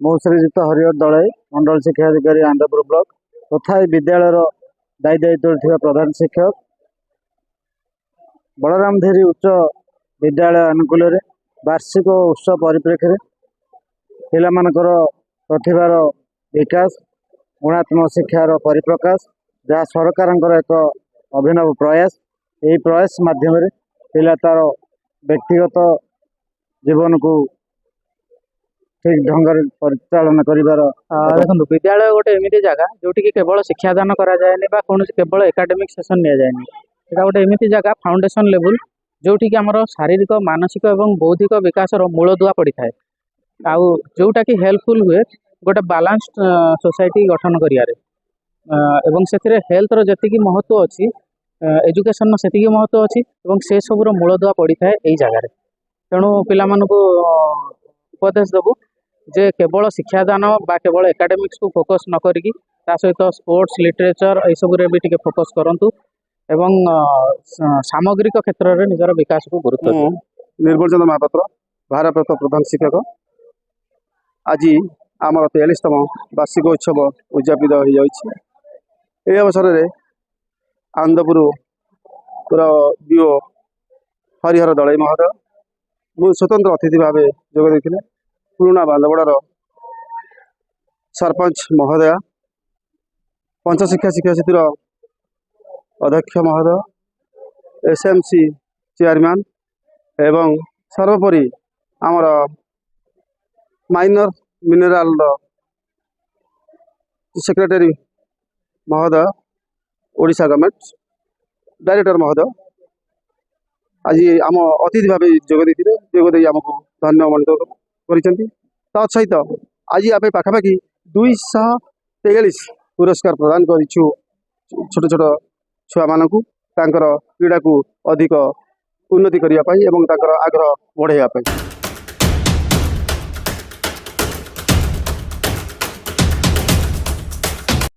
ମୁଁ ଶ୍ରୀଯୁକ୍ତ ହରିହର ଦଳାଇ मंडल शिक्षा अधिकारी आनंदपुर ब्लॉक तथा विद्यालय दायी दायित्व प्रधान शिक्षक बलराम धेरी उच्च विद्यालय अनुकूल वार्षिक उत्सव परिप्रेक्षी में पिलामानकर प्रतिभार विकास गुणात्मक शिक्षार परिप्रकाश जहाँ सरकार एक अभिनव प्रयास यही प्रयास माध्यम पिला तार व्यक्तिगत जीवन को ठीक ढंग से परिचालन कर देखो विद्यालय गोटे एमती जगह जोटि केवल शिक्षादान कराए कौन केवल एकाडेमिक सेसन नि जाए यहाँ गोटे एमती जगह फाउंडेशन लेवल जोटि कि आमर शारीरिक मानसिक और बौद्धिक विकास मूलदुआ पड़ी था आउ जोटा कि हेल्पफुल हुए गोटे बालान्स्ड सोसाइटी गठन करियारे से हेल्थ जी महत्व अच्छी एजुकेशन से महत्व अच्छी से सबूर मूलदुआ पड़ी था यही जगार तेणु पिला उपदेश देवु जे केवल शिक्षादान बा केवल एकाडेमिक्स को फोकस न करिकी ता सहित स्पोर्ट्स लिटरेचर यह सब भी टिके फोकस करंतु एवं सामग्रिक क्षेत्र में निजर विकास को गुरुत्व निर्मल चंद्र महापात्र भारप्राप्त प्रधान शिक्षक आज आमर 43तम वार्षिक उत्सव उद्यापित हो जाए अवसर में आनंदपुर बीओ हरिहर दलाई महोदय मु स्वतंत्र अतिथि भाव जोग देते पुराणा बांधवड़ार सरपंच महोदय पंच शिक्षा शिक्षा समितिर अध्यक्ष महोदय एसएमसी चेयरमैन एवं सर्वोपरि आमर माइनर मिनराल सेक्रेटरी महोदय ओडिशा गवर्नमेंट डायरेक्टर महोदय आज आम अतिथि भाव जोगदे आमको धन्य मणित कर सहित आज आप पाखापाखि 243 पुरस्कार प्रदान करूँ छोट छोट छुआ मानू क्रीड़ा को अधिक उन्नति करने आग्रह बढ़ाई।